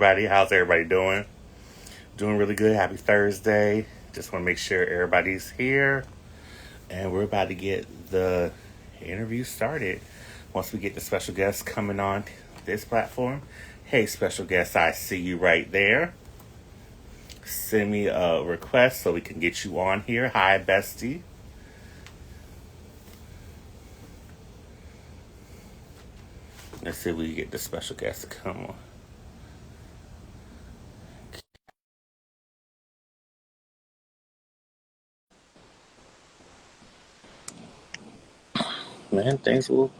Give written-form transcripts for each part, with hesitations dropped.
everybody. How's everybody doing? Doing really good. Happy Thursday. Just want to make sure everybody's here. And we're about to get the interview started. Once we get the special guests coming on this platform. Hey, special guest, I see you right there. Send me a request so we can get you on here. Hi, bestie. Let's see if we can get the special guest to come on. Man, things will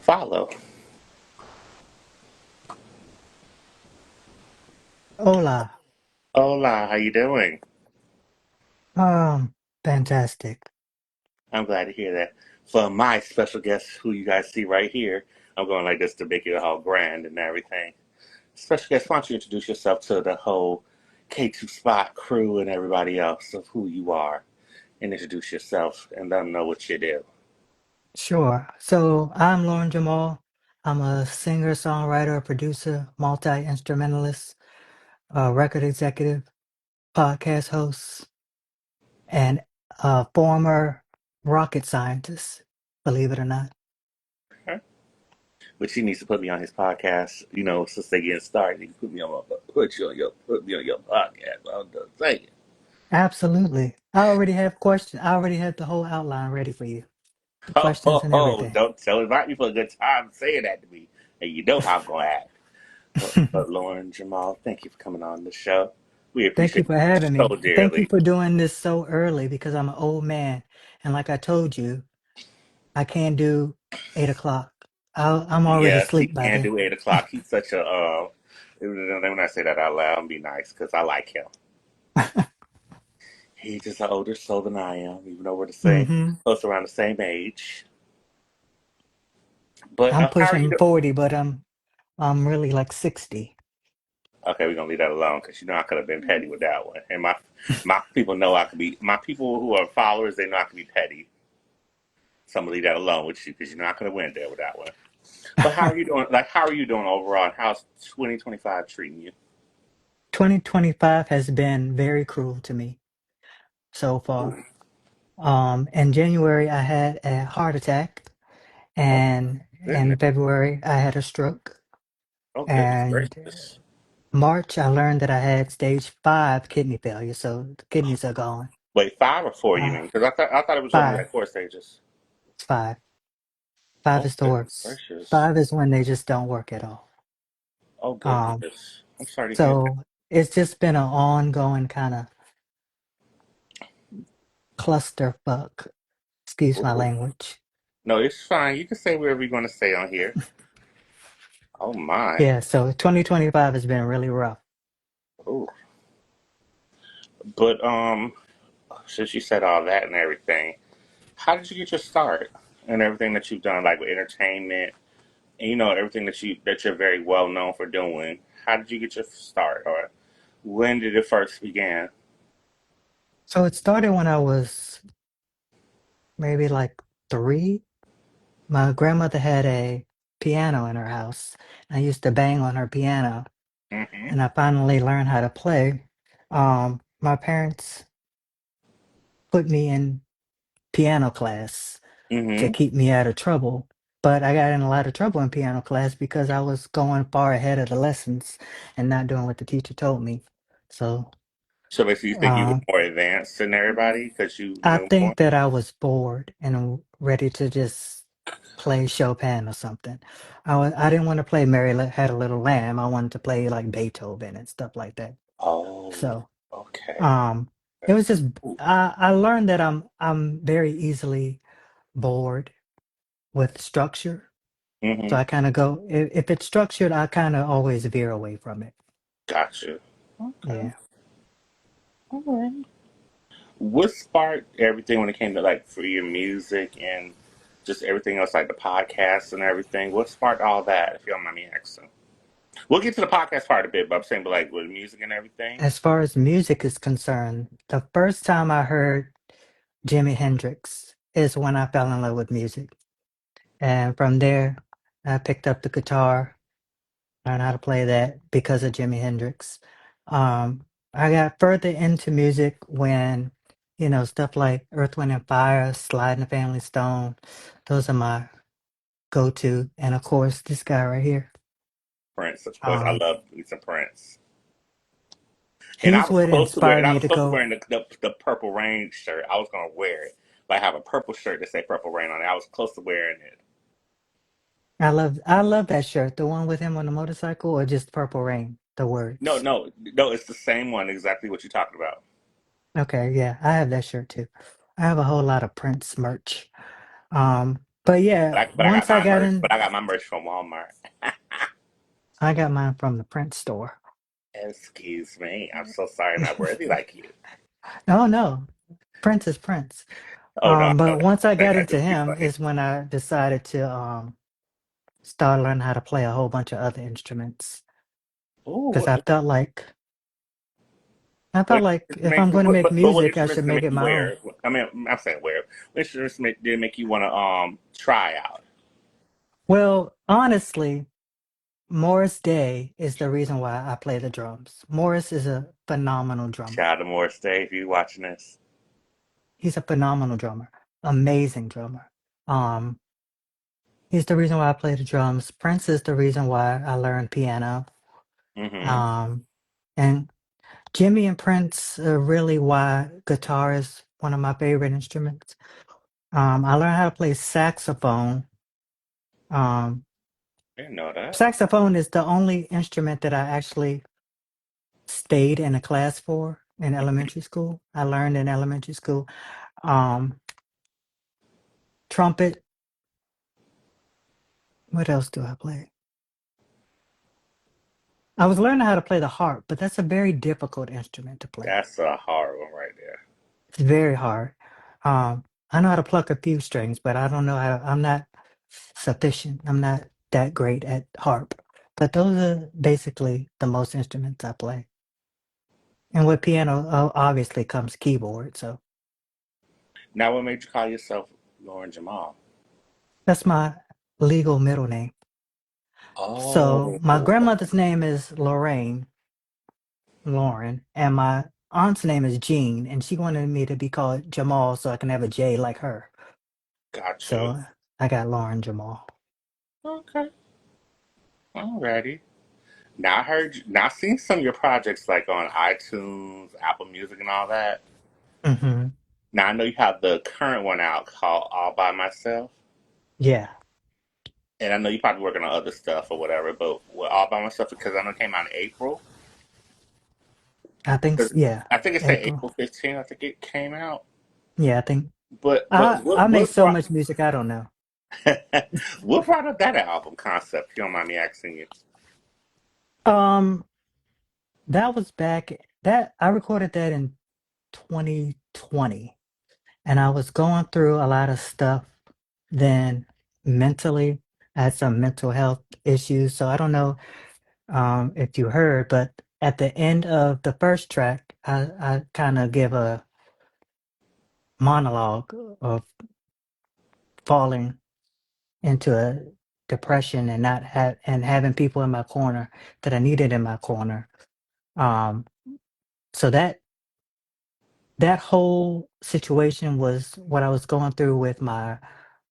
follow. Hola. Hola, how you doing? Fantastic. I'm glad to hear that. For my special guest, who you guys see right here, I'm going like this to make it all grand and everything. Special guest, why don't you introduce yourself to the whole K2 Spot crew and everybody else of who you are, and introduce yourself and let them know what you do. Sure. So I'm Loren Jamal. I'm a singer, songwriter, producer, multi-instrumentalist, record executive, podcast host, and a former rocket scientist, believe it or not. Huh? But she needs to put me on his podcast. Since they getting started, you can put me on your podcast. I'm just saying. Absolutely. I already have questions. I already have the whole outline ready for you. The questions and everything. Don't tell invite me for a good time saying that to me, and you know how I'm gonna act. But Loren Jamal, thank you for coming on the show. We Thank you appreciate for you having so me. Thank you dearly. for doing this so early because I'm an old man. And like I told you, I can't do 8 o'clock. I'm already Yes, he asleep by can then. do 8 o'clock. He's such a when I say that out loud, I'm be nice because I like him. He's just an older soul than I am, even though we're the same, hmm close around the same age. But I'm how are you pushing doing? 40, but I'm really like 60. Okay, we're gonna leave that alone because I could have been petty with that one. And my people know I could be. My people who are followers, they know I can be petty. So I'm gonna leave that alone with you because I could have went there with that one. But how are you doing? Like, how are you doing overall? And how's 2025 treating you? 2025 has been very cruel to me so far. Ooh, In January I had a heart attack, oh and in goodness! February I had a stroke, Oh goodness and gracious! March I learned that I had stage 5 kidney failure, so the kidneys are gone. Wait, 5 or 4? You Uh, mean? Because I thought it was only five. like 4 stages. It's five. Five Oh is the goodness worst. gracious! Five is when they just don't work at all. Oh Um, goodness! I'm sorry to hear that. so it's just been an ongoing kind of clusterfuck. Excuse my Ooh. language. No, it's fine. You can say whatever you're going to say on here. Oh my! Yeah, so 2025 has been really rough. Ooh. But since you said all that and everything, how did you get your start and everything that you've done, like with entertainment and everything that you're very well known for doing? How did you get your start, or when did it first begin? So it started when I was maybe like 3. My grandmother had a piano in her house. I used to bang on her piano, Mm-hmm. and I finally learned how to play. My parents put me in piano class to Mm-hmm. keep me out of trouble. But I got in a lot of trouble in piano class because I was going far ahead of the lessons and not doing what the teacher told me. So So basically, you think you were uh, more advanced than everybody because you I knew more? think that I was bored and ready to just play Chopin or something. I didn't want to play Had a Little Lamb. I wanted to play like Beethoven and stuff like that. Oh, So okay. um, it was just I learned that I'm very easily bored with structure. So Mm-hmm. I kind of go, if it's structured, I kind of always veer away from it. Gotcha. Okay. Yeah. All right. What sparked everything when it came to like for your music and just everything else, like the podcast and everything? What sparked all that? If you don't mind me asking, we'll get to the podcast part a bit, but I'm saying, but like with music and everything. As far as music is concerned, the first time I heard Jimi Hendrix is when I fell in love with music. And from there, I picked up the guitar learned how to play that because of Jimi Hendrix. I got further into music when, stuff like Earth, Wind and Fire, Slide and the Family Stone. Those are my go-to. And of course, this guy right here. Prince, of course. I Um, love me some Prince. And I he's was what close to wearing. inspired I me was to close to go. wearing the Purple Rain shirt. I was gonna wear it, but I have a purple shirt that say Purple Rain on it. I was close to wearing it. I love that shirt. The one with him on the motorcycle or just Purple Rain, the No, words. no, no. It's the same one. Exactly what you're talking about. Okay, yeah, I have that shirt too. I have a whole lot of Prince merch. But yeah, But I got once I my got merch. in, But I got my merch from Walmart. I got mine from the Prince store. Excuse me. I'm so sorry, not worthy like you. No, no, Prince is Prince. Oh no, I know But that. once I That, got that into just be him funny. is when I decided to start learning how to play a whole bunch of other instruments Oh, because I felt what like if make? I'm going to make What music, I instruments should did it make make it you my own. wear? I mean, I'm saying wear. What instruments did it make you want to try out? Well, honestly, Morris Day is the reason why I play the drums. Morris is a phenomenal drummer. Shout out to Morris Day if you watching this. He's a phenomenal drummer, amazing drummer. Um, he's the reason why I play the drums. Prince is the reason why I learned piano. Mm-hmm. Um, and Jimmy and Prince are really why guitar is one of my favorite instruments. I learned how to play saxophone. Um, Didn't know that. saxophone is the only instrument that I actually stayed in a class for in elementary school. I learned in elementary school. Um, trumpet. What else do I play? I was learning how to play the harp, but that's a very difficult instrument to play. That's a hard one right there. It's very hard. I know how to pluck a few strings, but I don't know how. I'm not sufficient. I'm not that great at harp. But those are basically the most instruments I play. And with piano, obviously comes keyboard. So Now, what made you call yourself Loren Jamal? that's my legal middle name. So my Oh, grandmother's name is Lauren, and my aunt's name is Jean, and she wanted me to be called Jamal so I can have a J like her. got you. So I got Loren Jamal. Okay, alrighty. Now I heard. Now I seen some of your projects like on iTunes, Apple Music, and all that. Hmm. Now I know you have the current one out called All by Myself, Yeah, and I know you're probably working on other stuff or whatever. But with All by Myself, because I know it came out in April. I think 'Cause yeah, I think it said April. April 15th. I think it came out. Yeah, I think But I make what so brought much music I don't know. what brought up that album concept? If you don't mind me asking you. Um, that was back that I recorded that in 2020, and I was going through a lot of stuff then mentally. I had some mental health issues, so I don't know if you heard, but at the end of the first track, I kind of give a monologue of falling into a depression and not have and having people in my corner that I needed in my corner. Um, so that whole situation was what I was going through with my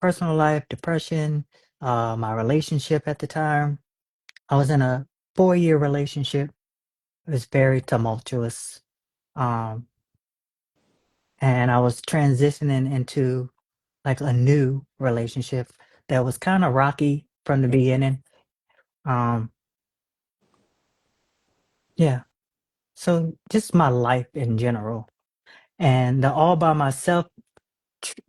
personal life, depression, my relationship at the time. I was in a 4-year relationship. It was very tumultuous. Um, and I was transitioning into like a new relationship that was kind of rocky from the Mhm. beginning. Um, yeah. So just my life in general. And the All By Myself,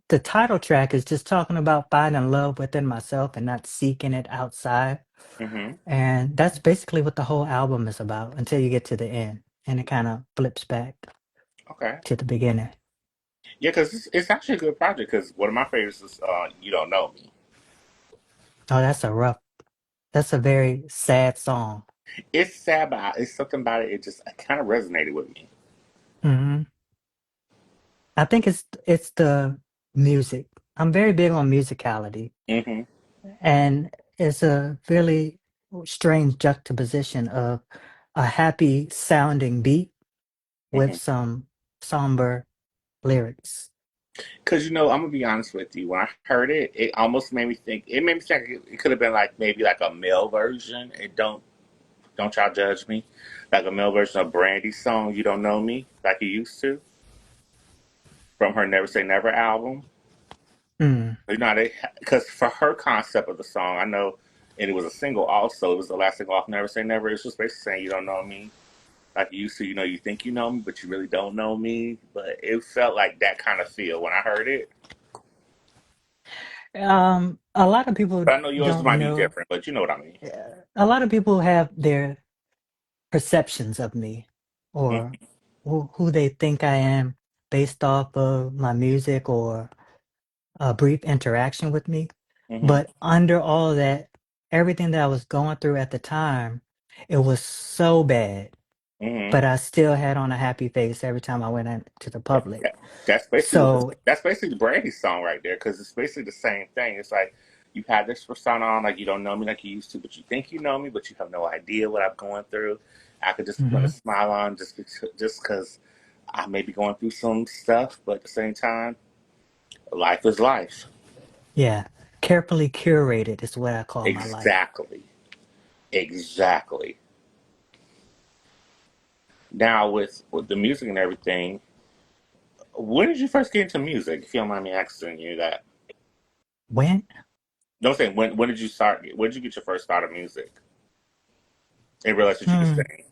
the title track is just talking about finding love within myself and not seeking it outside. Mhm. And that's basically what the whole album is about until you get to the end. And it kind of flips back Okay. to the beginning. Yeah, because it's actually a good project. Because one of my favorites is "You Don't Know Me." Oh, that's a very sad song. It's sad, but it's something about it. It just kind of resonated with me. Hmm. I think it's the music. I'm very big on musicality. Hmm. And it's a really strange juxtaposition of a happy sounding beat with Hmm. some somber lyrics. Because I'm gonna be honest with you. When I heard it, it almost made me think. It made me think it could have been like maybe like a male version. It don't y'all judge me, like a male version of Brandy's song "You Don't Know Me" like you used to from her "Never Say Never" album. Mm. Because for her concept of the song, I know, and it was a single also. It was the last single off "Never Say Never." It's just basically saying you don't know me like you used to. You think you know me, but you really don't know me. But it felt like that kind of feel when I heard it. A lot of people But I know yours don't might be know. different, but you know what I mean. A lot of people have their perceptions of me or who they think I am based off of my music or a brief interaction with me. Mm-hmm. But under all that, everything that I was going through at the time, it was so bad. Mm-hmm. But I still had on a happy face every time I went into the public. That, that's basically what So, that's basically the Brandy song right there because it's basically the same thing. It's like you had this persona on like you don't know me like you used to, but you think you know me, but you have no idea what I'm going through. I could just put a mhm, smile on just because I may be going through some stuff, but at the same time, life is life. yeah, carefully curated is what I call my life. Exactly, exactly. Now with the music and everything, when did you first get into music? If you don't mind me asking you that. When? Don't say when did you start? When did you get your first start of music and realize that you could Hmm. sing?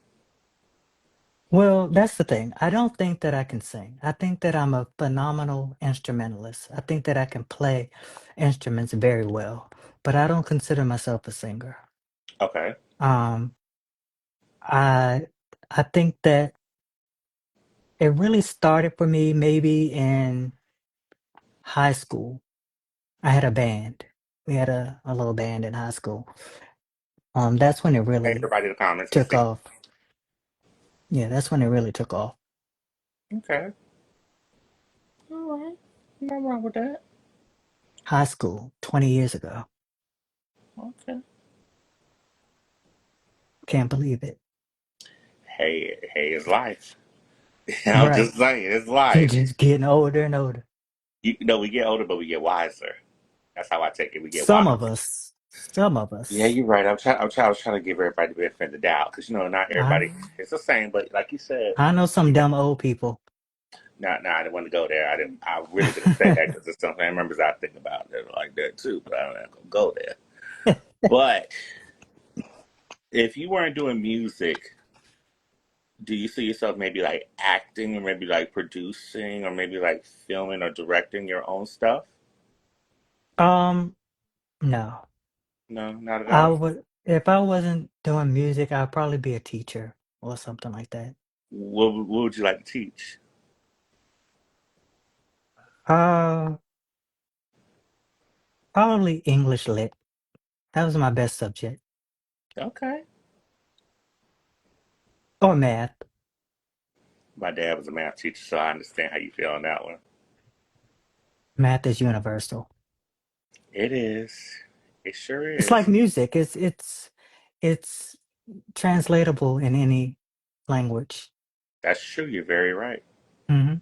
Well, that's the thing. I don't think that I can sing. I think that I'm a phenomenal instrumentalist. I think that I can play instruments very well, but I don't consider myself a singer. Okay. Um, I I think that it really started for me maybe in high school. I had a band. We had a little band in high school. That's when it Hey, really everybody in the comments is took singing. off. Yeah, that's when it really took off. Okay. All right. Nothing wrong with that. High school, 20 years ago. Okay. Can't believe it. Hey, hey, it's life. I'm Right. just saying, it's You're life. just getting older and older. We get older, but we get wiser. That's how I take it. We get Some wiser. of us. Some of Yeah, us. you're right. I was trying to give everybody the benefit of the doubt because not I everybody is the same. But like you said, I know some we got. dumb old people. No, I didn't want to go there. I didn't. I really didn't say that because there's some family members I think about that are like that too. But I don't have to go there. But if you weren't doing music, do you see yourself maybe like acting or maybe like producing or maybe like filming or directing your own stuff? Um, no. No, not at I all. would if I wasn't doing music, I'd probably be a teacher or something like that. What would you like to teach? Uh, Probably English lit. That was my best subject. Okay. Or math. My dad was a math teacher, so I understand how you feel on that one. Math is universal. It is. It sure It's like is. music. It's translatable in any language. That's true. You're very right. Hmm.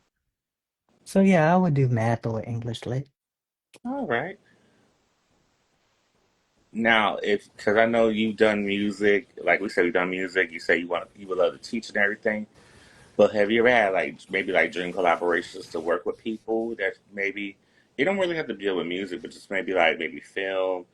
So yeah, I would do math or English lit. All right. Now, if because I know you've done music, like we said, you've done music. You say you would love to teach and everything. But have you ever had like maybe like dream collaborations to work with people that maybe you don't really have to deal with music, but just maybe film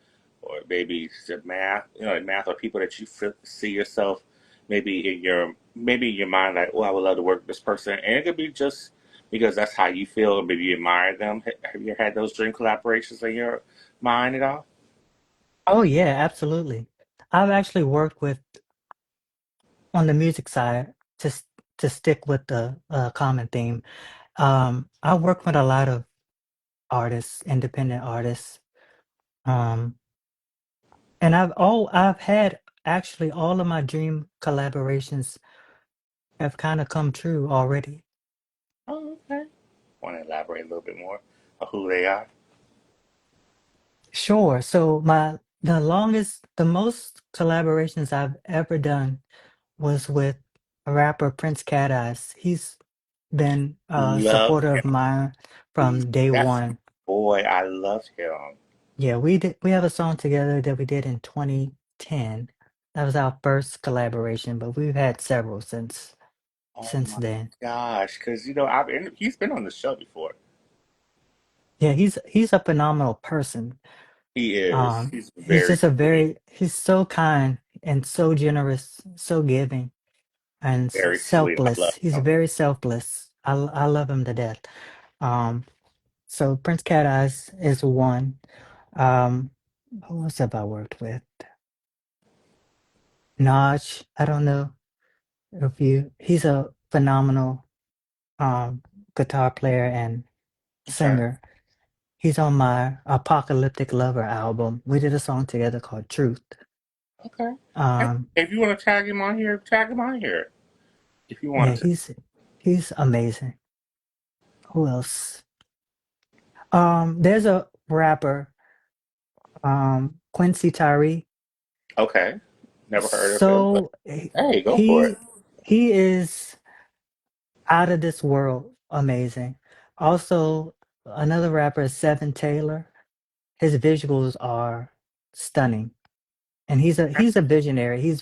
or maybe some math, like math or people that you see yourself maybe in your mind like, oh, I would love to work with this person, and it could be just because that's how you feel, or maybe you admire them. Have you ever had those dream collaborations in your mind at all? Oh yeah, absolutely. I've actually worked with on the music side to stick with the common theme. I work with a lot of artists, independent artists. Um, and I've had actually all of my dream collaborations have kind of come true already. Oh, okay. Want to elaborate a little bit more on who they are? Sure. So The most collaborations I've ever done was with a rapper, Prince Cat Eyes. He's been a Love supporter him. of mine from day That's one. boy. I love him. Yeah, we have a song together that we did in 2010. That was our first collaboration, but we've had several Oh since my then. gosh, because he's been on the show before. Yeah, he's a phenomenal person. He is. He's He's very just a sweet, he's so kind and so generous, so giving and very sweet. I love selfless. He's him. very selfless. I love him to death. Um, so Prince Cat Eyes is one. Um, who else have I worked with? Naj, I don't know if he's a phenomenal um guitar player and Okay. singer. He's on my Apocalyptic Lover album. We did a song together called Truth. Okay. Hey, Um, if you want to tag him on here, tag him on here. If you yeah, want to. he's amazing. Who else? There's a rapper, Quincy Tyree. Okay. Never heard of him, but So hey, go for it. he he is out of this world amazing. Also, another rapper is Seven Taylor. His visuals are stunning, and he's a visionary. He's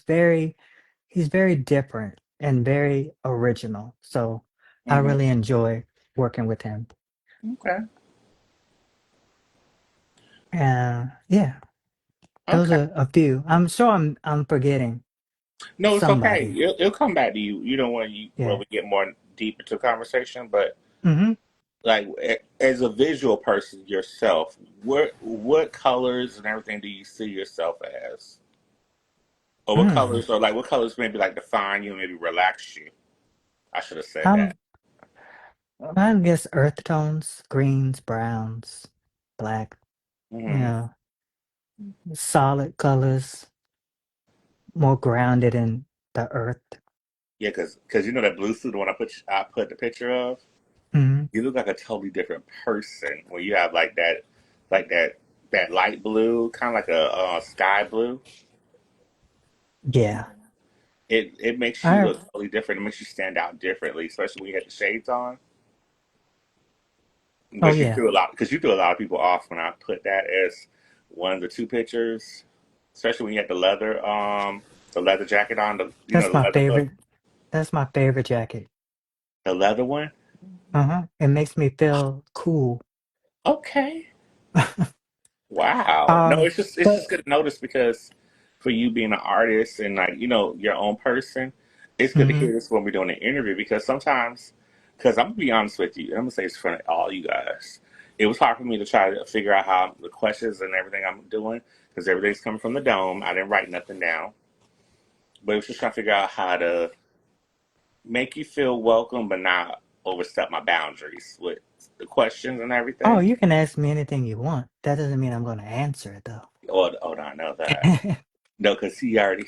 very different and very original. So I Hmm. really enjoy working with him. Okay. Yeah, those Okay. are a few. I'm sure I'm forgetting No, it's okay. somebody. It'll come back to you. You know when Yeah. we get more deep into conversation, but Hmm. like as a visual person yourself, what colors and everything do you see yourself as, or Mm. what colors maybe like define you, maybe relax you? I should have said that. I'm I guess earth tones, greens, browns, black, you Hmm. know, solid colors, more grounded in the earth. Yeah, because you know that blue suit, the one I put the picture of. Hmm. You look like a totally different person when you have like that light blue, kind of like a sky blue. Yeah. It makes you I look totally different. It makes you stand out differently, especially when you have the shades on. oh But yeah. you threw a lot of people off when I put that as one of the two pictures, especially when you had the leather jacket on, That's the my leather hood, favorite. That's my favorite jacket. the leather one. Uh-huh. It makes me feel cool. Okay. Wow. No, Um, it's just but good to notice because for you being an artist and like, your own person, it's good to mhm. hear this when we're doing an interview because sometimes, because I'm gonna be honest with you, and I'm gonna say this in front of all you guys. It was hard for me to try to figure out how the questions and everything I'm doing because everything's coming from the dome. I didn't write nothing down, but it was just trying to figure out how to make you feel welcome but not overstep my boundaries with the questions and Oh, everything. you can ask me anything you want. That doesn't mean I'm going to answer it though. Oh, no, I know that. No, because he already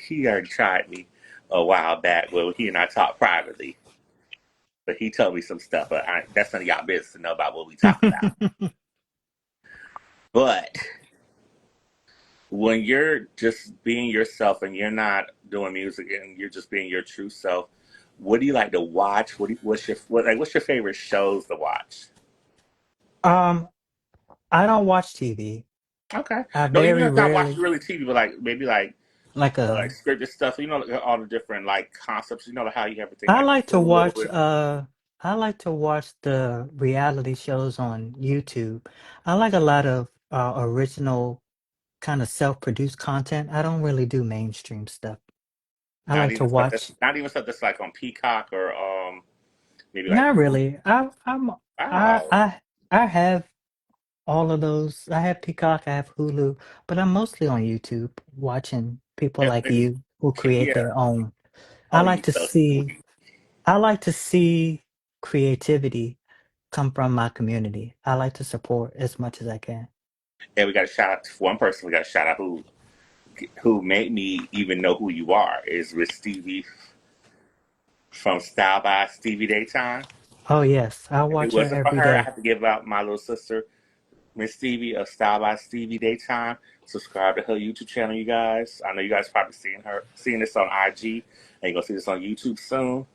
tried me a while back. Well, he and I talked privately, but he told me some stuff. But that's none of y'all business to know about what we talk about. But when you're just being yourself and you're not doing music and you're just being your true self, what do you like to watch? What's your favorite shows to watch? um, I don't watch TV. Okay, I no, even very if not watching rarely really TV, but like maybe like like a scripted stuff. Like, all the different like concepts. Like how you have everything I like like to Hulu watch and I like to watch the reality shows on YouTube. I like a lot of original kind of self-produced content. I don't really do mainstream stuff. I like to watch not even stuff that's like on Peacock or maybe like not Hulu. really. I Wow. I I have all of those. I have Peacock, I have Hulu, but I'm mostly on YouTube watching people like And you who create yeah. their own. I Oh, like you to so see sweet. I like to see creativity come from my community. I like to support as much as I can. And we got to shout out to one person. We got to shout out who made me even know who you are is with Stevie from Style by Stevie Daytime. Oh yes, I If it watch her wasn't for every her, I day. have to give out my little sister. Miss Stevie of Style by Stevie Daytime. Subscribe to her YouTube channel, you guys. I know you guys probably seeing this on IG, and you're gonna see this on YouTube soon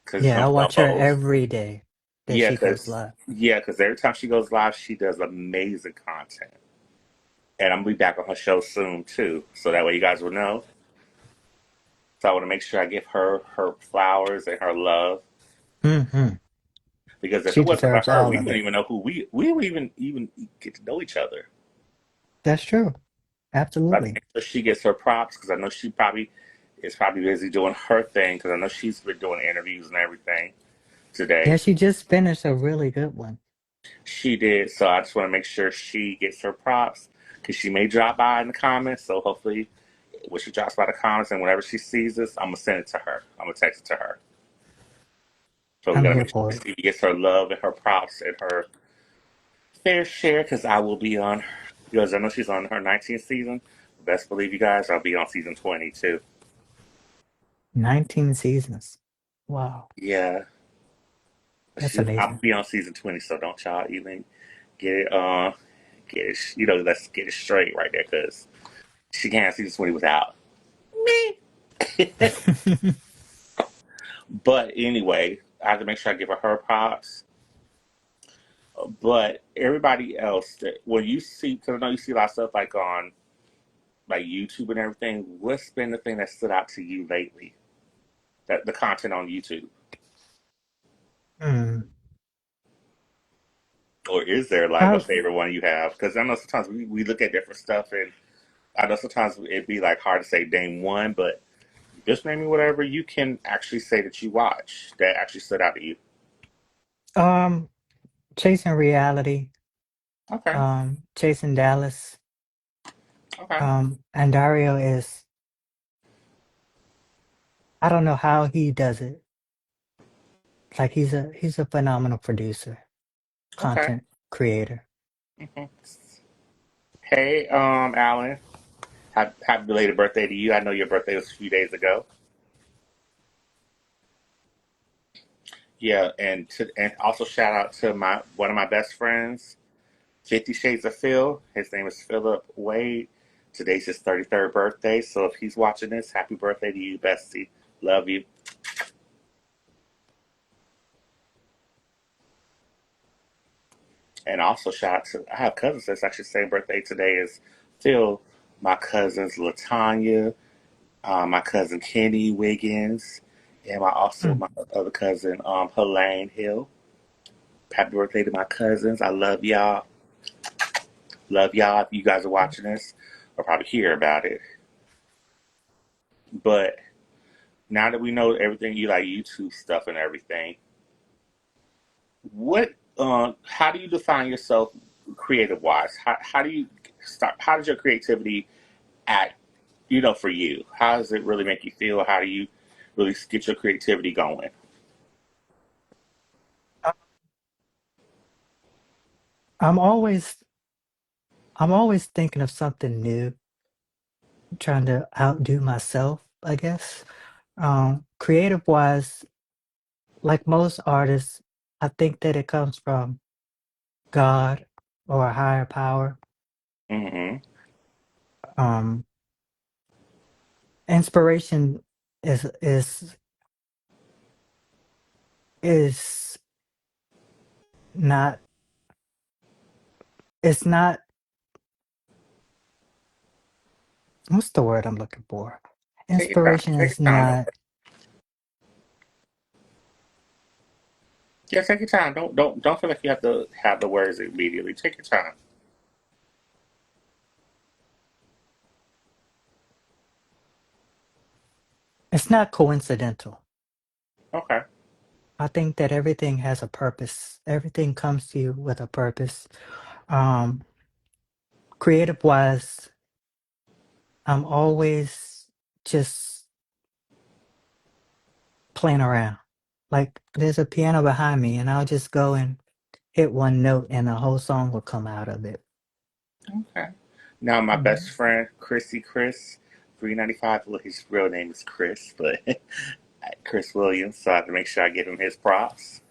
because it's Yeah, gonna I be on watch her both. every day that Yeah, she goes cause live. yeah, cause every time she goes live, she does amazing content, and I'm gonna be back on her show soon too. So that way you guys will know. So I want to make sure I give her her flowers and her love Hmm. because if She it wasn't for deserves her, all we of wouldn't it. even know who we would even get to know each other. That's true. So I have to Absolutely. make sure she gets her props because I know she probably is probably busy doing her thing because I know she's been doing interviews and everything Yeah, today. she just finished a really good one. She did, so I just want to make sure she gets her props because she may drop by in the comments. So hopefully, when she drops by the comments and whenever she sees this, I'm gonna send it to her. I'm gonna text it to her. So we I'm gotta here make sure for it. Stevie gets her love and her props and her fair share because I will be on. Because I know she's on her 19th season. Best believe you guys, I'll be on season 20 too. 19 seasons. Wow. Yeah, That's I'll amazing. be on season 20, so don't y'all even get it. Get it. Let's get it straight right there because she can't have season 20 without me. But anyway, I have to make sure I give her her props. But everybody else, when you see, because I know you see a lot of stuff like on like YouTube and everything. What's been the thing that stood out to you lately? That the content on YouTube, Hmm. or is there like a Prob- favorite one you have? Because I know sometimes we look at different stuff, and I know sometimes it'd be like hard to say name one, but just name me whatever you can actually say that you watch that actually stood out to you. um, Chasing Reality, Okay, Chasing Dallas, okay, and Dario is, I don't know how he does it. Like he's a phenomenal producer, okay. content creator. Mhm. Hey, Alan, happy belated birthday to you. I know your birthday was a few days ago. Yeah, and also shout out to my one of my best friends, 50 Shades of Phil. His name is Philip Wade. Today's his 33rd birthday, so if he's watching this, happy birthday to you, bestie. Love you. And also shout out to I have cousins that's actually the same birthday today as Phil. My cousins Latanya, my cousin Kenny Wiggins, and Mm. my other cousin Helene Hill. Happy birthday to my cousins. I love y'all. Love y'all if you guys are watching this or probably hear about it. But now that we know everything you like YouTube stuff and everything, what how do you define yourself creative wise? How do you start how does your creativity act for you? How does it really make you feel? How do you really get your creativity going? I- I'm always I'm always thinking of something new, trying to outdo myself, I guess. Creative wise, like most artists, I think that it comes from God or a higher power. Hmm. Um, Inspiration is is not it's not what's the word I'm looking for? Take your time. Inspiration Take your is time. Don't, not yeah, take your time. Don't feel like you have to have the words immediately. Take your time. it's not coincidental. Okay. I think that everything has a purpose. Everything comes to you with a purpose. Um, Creative wise, I'm always just playing around. Like there's a piano behind me, and I'll just go and hit one note, and the whole song will come out of it. Okay. Now my best Mhm. friend Chris 395. Well, his real name is Chris, but Chris Williams. So I have to make sure I give him his props.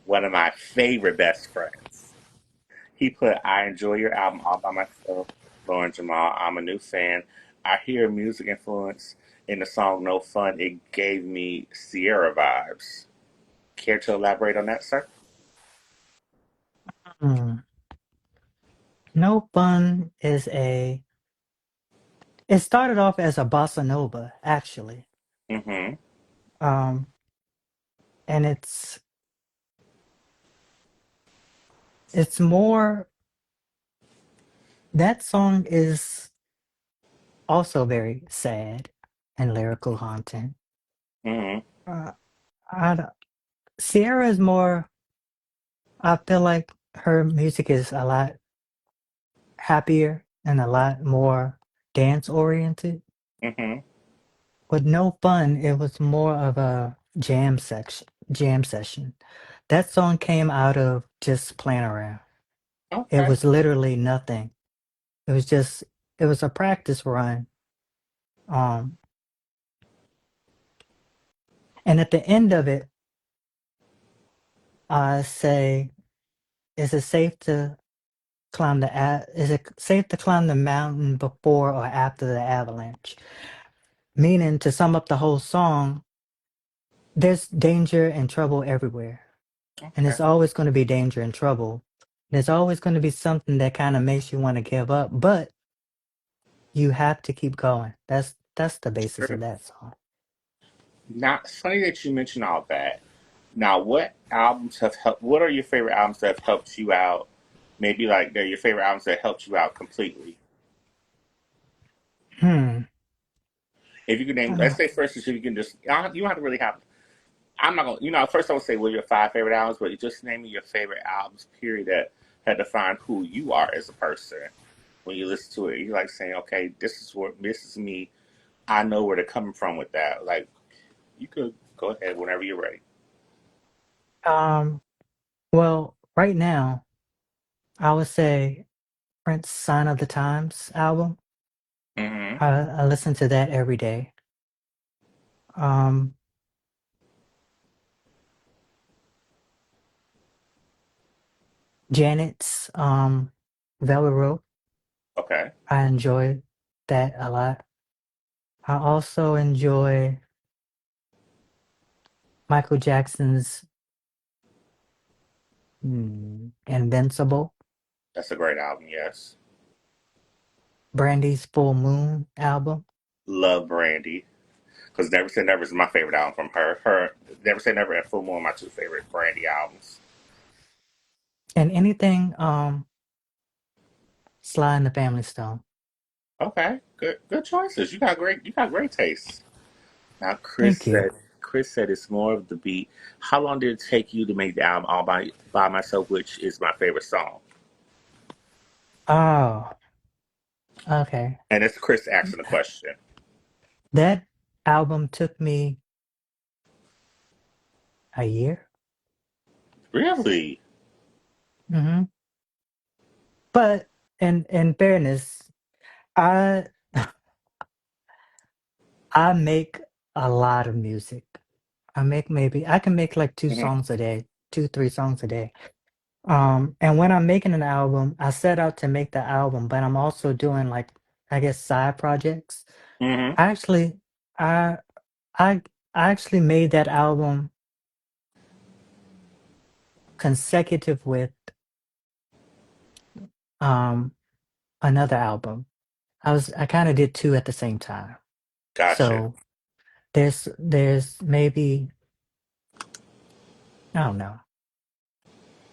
One of my favorite best friends. He put, I enjoy your album all by myself, Loren Jamal. I'm a new fan. I hear music influence in the song No Fun. It gave me Sierra vibes. Care to elaborate on that, sir? Hmm. No Fun is a. It started off as a bossa nova, actually, Mm-hmm. um, and it's more. That song is also very sad and lyrical haunting. Mm-hmm. Uh, I, d- Sierra is more. I feel like her music is a lot happier and a lot more dance oriented. Mm-hmm. With No Fun, it was more of a jam session. That song came out of just playing around. It Okay. was literally nothing. It was just it was a practice run. Um, and at the end of it, I say, is it safe to is it safe to climb the mountain before or after the avalanche? Meaning, to sum up the whole song, there's danger and trouble everywhere. And Okay. it's always going to be danger and trouble. There's always going to be something that kind of makes you want to give up, but you have to keep going. That's the basis of True. that song. Now, it's funny that you mentioned all that. Now, what albums have helped? What are your favorite albums that have helped you out? Maybe like they're your favorite albums that helped you out completely. Hmm. If you could name, Uh, let's say first, if you can just, you don't have to really have. I'm not gonna, first I would say, what are your five favorite albums? But you just name me your favorite albums. Period. That had defined who you are as a person. When you listen to it, you're like saying, okay, this is me. I know where they're coming from with that. Like, you could go ahead whenever you're ready. um. Well, right now, I would say Prince "Sign of the Times" album. Mm-hmm. I listen to that every day. Um. Janet's Velvet Rope. Okay. I enjoy that a lot. I also enjoy Michael Jackson's Invincible, That's a great album. Yes. Brandy's Full Moon album, Love Brandy. Because Never Say Never is my favorite album from her. Never Say Never and Full Moon are my two favorite Brandy albums. and anything Sly and the Family Stone. Okay, good choices. You got great taste. Now Thank you. Chris said it's more of the beat. How long did it take you to make the album all by myself, which is my favorite song? Oh, okay. And it's Chris asking the question. That album took me a year. Really? hmm But in fairness, I I make a lot of music. I can make like two Hmm. songs a day, two, three songs a day. And when I'm making an album, I set out to make the album, but I'm also doing like, I guess, side projects. Hmm. Actually, I I I actually made that album consecutive with um another album. I kind of did two at the same time. Gotcha. So there's maybe, I don't know.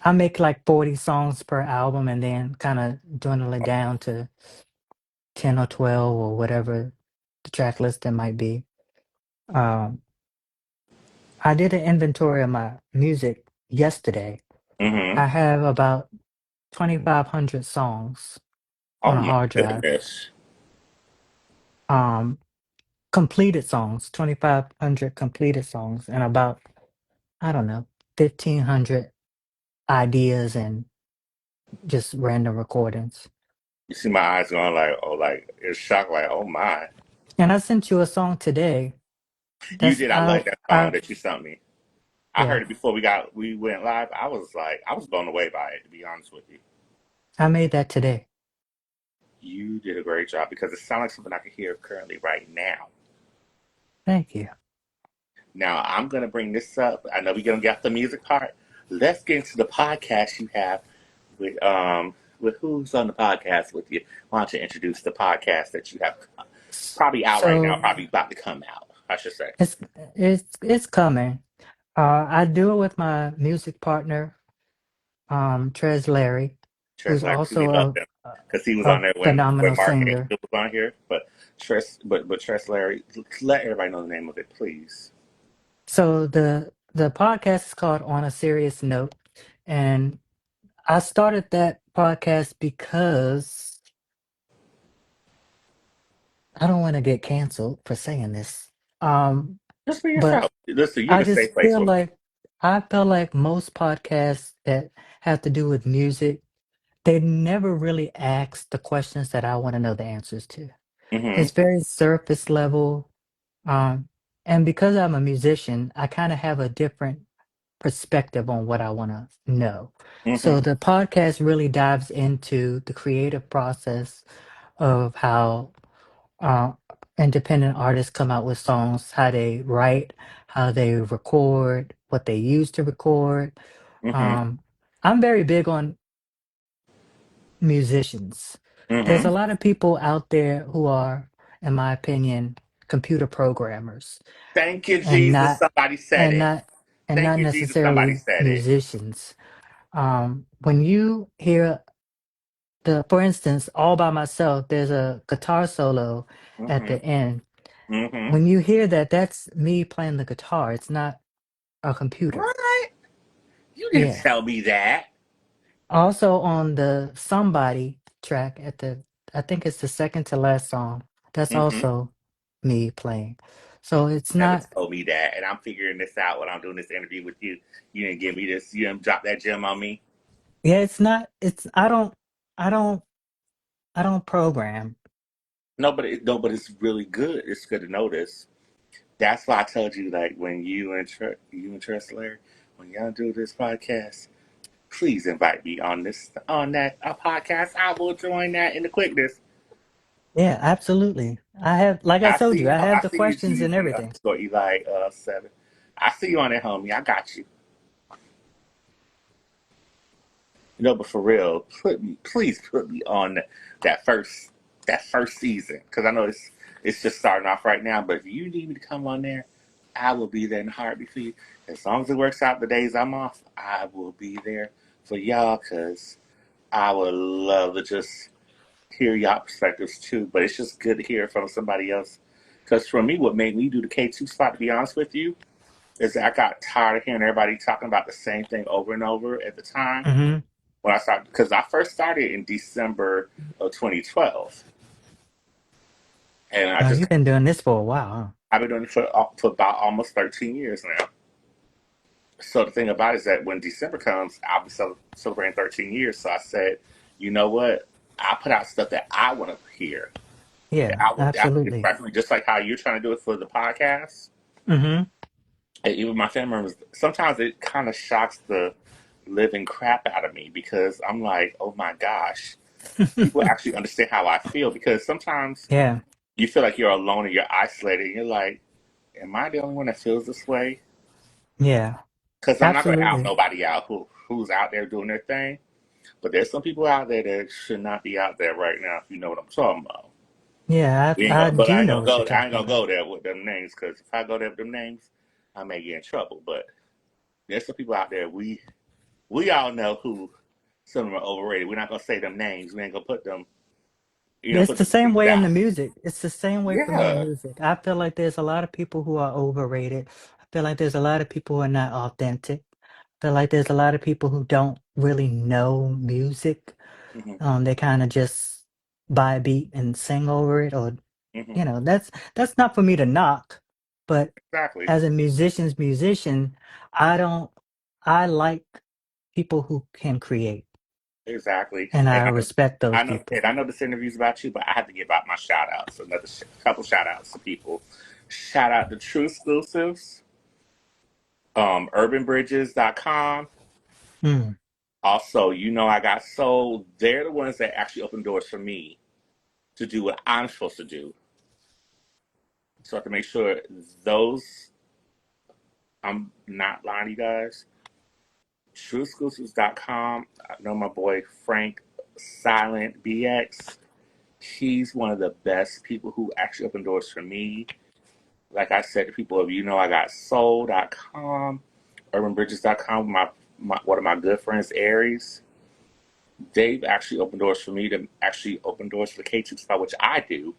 I make like 40 songs per album and then kind of dwindle it down to 10 or 12 or whatever the track list it might be. Um, I did an inventory of my music yesterday. Hmm. I have about 2,500 songs Oh on a my hard drive. goodness. Um, Completed songs, 2,500 completed songs, and about, I don't know, 1,500 ideas and just random recordings. You see my eyes going like, oh, like it's shocked, like, oh my. And I sent you a song today. You That's did. I like that song I that you sent me. I Yeah. heard it before we went live. I was blown away by it, to be honest with you. I made that today. You did a great job because it sounds like something I can hear currently right now. Thank you. Now I'm gonna bring this up. I know we're gonna get the music part. Let's get into the podcast you have with who's on the podcast with you. Why don't you introduce the podcast that you have probably out right now, So probably about to come out, I should say. it's it's coming. I do it with my music partner, Trez Larry, Tress who's Larry, we also love him because he was a on there when phenomenal Mark Angel singer. was on here. But Tress Larry, let everybody know the name of it, please. So the podcast is called On a Serious Note, and I started that podcast because I don't want to get canceled for saying this. Um, Just be but yourself. Listen, you're I in a just safe place feel with me. like I feel like most podcasts that have to do with music, they never really ask the questions that I want to know the answers to. Mm-hmm. It's very surface level. Um, and because I'm a musician, I kind of have a different perspective on what I want to know. Mm-hmm. So the podcast really dives into the creative process of how uh, independent artists come out with songs, how they write, how they record, what they use to record. Mm-hmm. Um, I'm very big on musicians. There's Mm-hmm. a lot of people out there who are, in my opinion, computer programmers Thank you, and Jesus. not Somebody said and it. not and Thank not you, Jesus. Somebody necessarily said it. musicians. When you hear for instance, All by Myself, there's a guitar solo at Mm-hmm. the end. Mm-hmm. When you hear that, that's me playing the guitar. It's not a computer. What? You didn't Yeah. tell me that. Also on the Somebody track I think it's the second to last song. That's Mm-hmm. also me playing. So it's Never not, told me that, and I'm figuring this out when I'm doing this interview with you. You didn't give me this. You didn't drop that gem on me. yeah, it's not, it's, I don't, I don't program. No, but it's really good. It's good to know this. That's why I told you, like, when you and Tressler, when y'all do this podcast, please invite me on that podcast. I will join that in the quickness. Yeah, absolutely. I have, like I I told see you, you. I have I the see you, questions and GZ everything. underscore Eli 7. I see you on that, homie. I got you. But for real, please put me on that first season because I know it's just starting off right now. But if you need me to come on there, I will be there in a heartbeat for you. As long as it works out the days I'm off, I will be there for y'all because I would love to just hear y'all perspectives too. But it's just good to hear from somebody else. Because for me, what made me do the K2 spot, to be honest with you, is that I got tired of hearing everybody talking about the same thing over and over at the time Hmm. when I started, because I first started in December of 2012, and You've been doing this for a while, I've been doing it for about almost 13 years now. So the thing about it is that when December comes, I'll be celebrating 13 years. So I said, you know what? I put out stuff that I want to hear. huh? That Yeah, I think it's absolutely. preferably just like how you're trying to do it for the podcast. Hmm. And even my family members, sometimes it kind of shocks the living crap out of me because I'm like, oh my gosh, people actually understand how I feel because sometimes Yeah, you feel like you're alone and you're isolated. And you're like, am I the only one that feels this way? yeah, Because I'm not going to out absolutely. nobody out who's out there doing their thing. But there's some people out there that should not be out there right now. If you know what I'm talking about. Yeah, I But I do ain't know gonna what you're go. I ain't talking gonna about. go there with them names because if I go there with them names, I may get in trouble. But there's some people out there we all know who some of them are overrated. We're not gonna say them names. We ain't gonna put them. It's Put the them same names way in out. the music. It's the same way for me in Yeah. music. I feel like there's a lot of people who are overrated. I feel like there's a lot of people who are not authentic. I feel like there's a lot of people who don't really know music. Hmm. They kind of just buy a beat and sing over it, or Hmm. that's not for me to knock. But Exactly. as a musician's musician, I don't. I like people who can create, Exactly. and I respect those And people. I know this interview's about you, but I have to give out my shout outs. Couple shout outs to people. Shout out to True Exclusives, urbanbridges.com, Mm. Also, I got sold. They're the ones that actually open doors for me to do what I'm supposed to do. So I have to make sure those, I'm not lying to you guys. TrueExclusives.com. I know my boy Frank Silent BX. He's one of the best people who actually opened doors for me. Like I said to people of I got soul.com, urbanbridges.com, one of my good friends, Aries. They've actually opened doors for me to actually open doors for the KTookes, by which I do.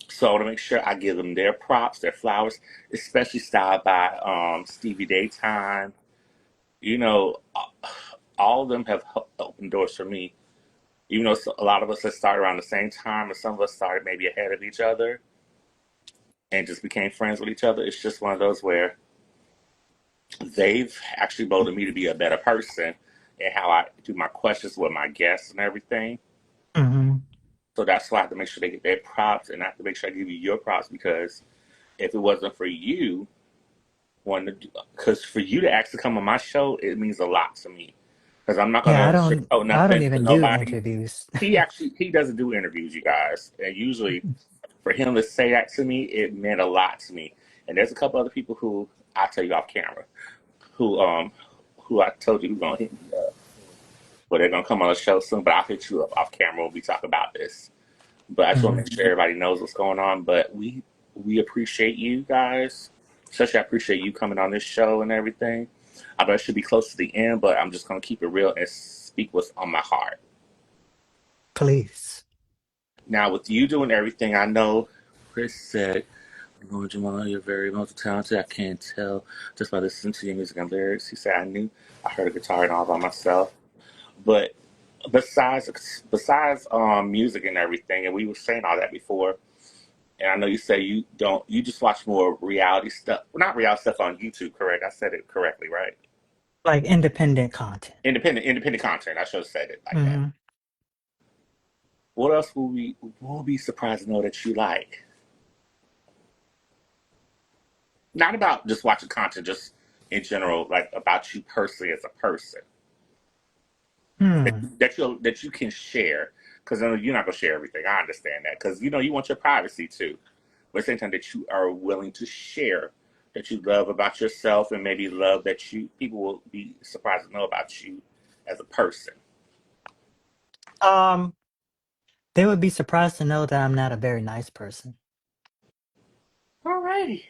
So I want to make sure I give them their props, their flowers, especially styled by Stevie Daytime. You know, all of them have opened doors for me. Even though a lot of us have started around the same time, and some of us started maybe ahead of each other and just became friends with each other. It's just one of those where they've actually molded me to be a better person and how I do my questions with my guests and everything. Hmm. So that's why I have to make sure they get their props, and I have to make sure I give you your props because if it wasn't for you, because for you to actually come on my show, it means a lot to me. Because I'm not Yeah, gonna sugarcoat I don't nothing to even do nobody. interviews. He doesn't do interviews, you guys, and usually for him to say that to me, it meant a lot to me. And there's a couple other people who I'll tell you off camera, who who I told you who gonna hit me up. But they're gonna come on the show soon. But I'll hit you up off camera when we talk about this. But I just want to make Hmm. sure everybody knows what's going on. But we appreciate you guys. Especially I appreciate you coming on this show and everything. I know it should be close to the end, but I'm just gonna keep it real and speak what's on my heart. Please. Now with you doing everything, I know Chris said, Loren Jamal, you're very multi-talented. I can't tell just by listening to your music and lyrics. He said I heard a guitar and all by myself. But besides music and everything, and we were saying all that before, and I know you say you just watch more reality stuff. Well, not reality stuff on YouTube, correct? I said it correctly, right? Like independent content. Independent content. I should have said it like that. Hmm. What else will be surprised to know that you like? Not about just watching content, just in general, like about you personally as a person Hmm. that you can share. Because you're not gonna share everything. I understand that because you want your privacy too, but at the same time that you are willing to share that you love about yourself and maybe love that you people will be surprised to know about you as a person. Um, they would be surprised to know that I'm not a very nice person. Alrighty.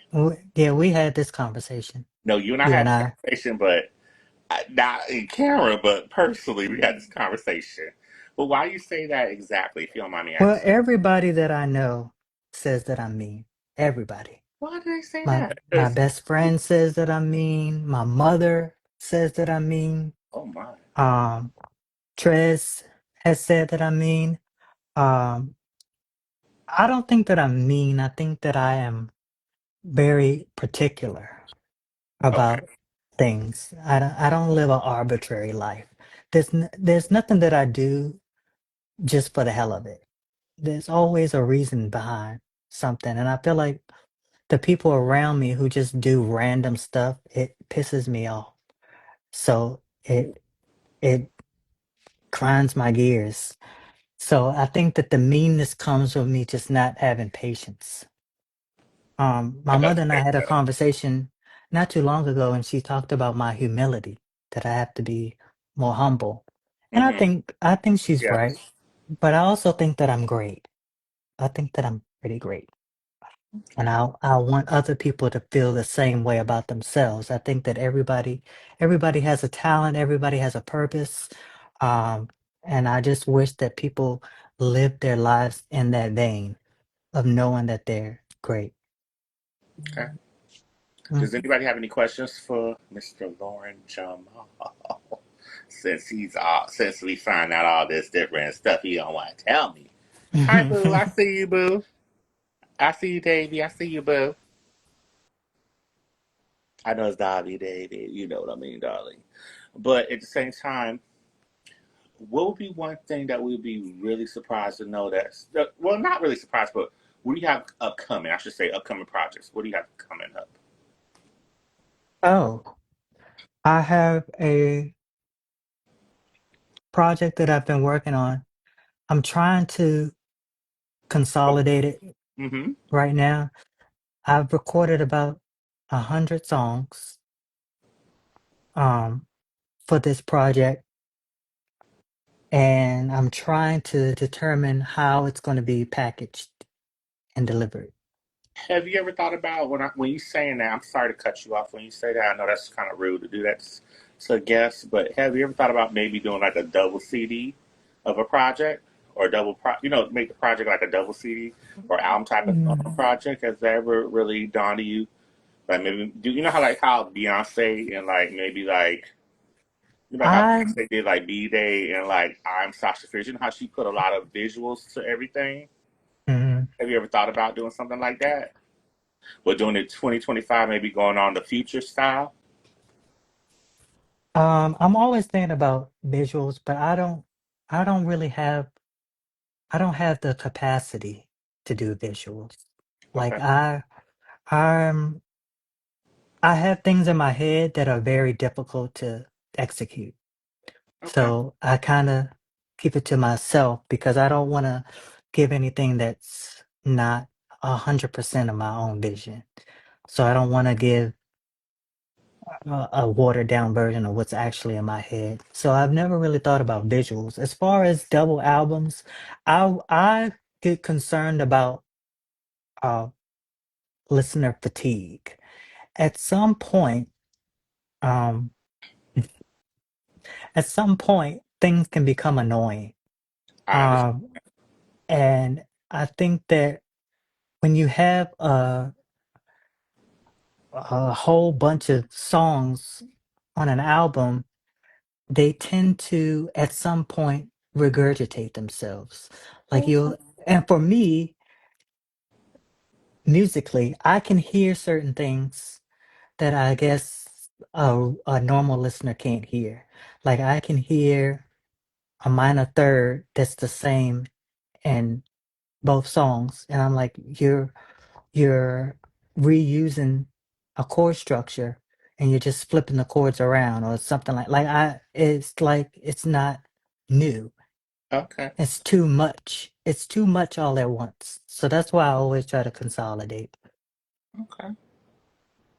Yeah, we had this conversation, No, you and I you had and this I. conversation, but not in camera, but personally, we had this conversation. But why do you say that exactly, if you don't mind me Well, asking? everybody that I know says that I'm mean. Everybody. Why do they say My that? my Because, best friend says that I'm mean. My mother says that I'm mean. oh my. Um, Trez has said that I'm mean. Um, I don't think that I'm mean. I think that I am very particular Okay. about things. I don't live an arbitrary life. There's nothing that I do just for the hell of it. There's always a reason behind something, and I feel like the people around me who just do random stuff, it pisses me off. So it grinds my gears. So I think that the meanness comes from me just not having patience. My I thought mother you and I said had a that. conversation not too long ago, and she talked about my humility, that I have to be more humble. And Mm-hmm. I think she's right, Yes. but I also think that I'm great. I think that I'm pretty great. And Okay. I want other people to feel the same way about themselves. I think that everybody has a talent, everybody has a purpose. Um, and I just wish that people live their lives in that vein of knowing that they're great. Okay. Does Mhm. anybody have any questions for Mr. Loren Jamal? Since we find out all this different stuff, he don't want to tell me. Hi, boo. I see you, boo. I see you, Davy. I see you, boo. I know it's Davy, Davy. You know what I mean, darling. But at the same time, what would be one thing that we'd be really surprised to know well, not really surprised, but what do you have upcoming? I should say upcoming projects. What do you have coming up? Oh, I have a project that I've been working on, I'm trying to consolidate it Mm-hmm. right now. I've recorded about 100 songs um, for this project, and I'm trying to determine how it's going to be packaged and delivered. Have you ever thought about when you saying that? I'm sorry to cut you off when you say that. I know that's kind of rude to do that to a guest, but have you ever thought about maybe doing like a double CD of a project or a make the project like a double CD or album type of Mm. project? Has that ever really dawned to you? Like maybe do you know how Beyonce and like maybe like how I Beyonce did like B Day and like I'm Sasha Fierce. You know how she put a lot of visuals to everything. mm, Have you ever thought about doing something like that? We're doing it 2025, maybe going on the future style. I'm always thinking about visuals, but I don't really have I don't have the capacity to do visuals. Like Okay. I'm I have things in my head that are very difficult to execute. Okay. So I kind of keep it to myself because I don't want to give anything that's not 100% of my own vision. So I don't want to give a watered down version of what's actually in my head. So I've never really thought about visuals. As far as double albums, I get concerned about uh, listener fatigue. At some point, um, at some point, things can become annoying. I understand. Um, and I think that when you have a whole bunch of songs on an album, they tend to, at some point, regurgitate themselves. Like Okay. you, and for me, musically, I can hear certain things that I guess a normal listener can't hear. Like I can hear a minor third that's the same in both songs, and I'm like, you're reusing a chord structure and you're just flipping the chords around or something like I it's like it's not new. Okay. It's too much. It's too much all at once. So that's why I always try to consolidate. Okay.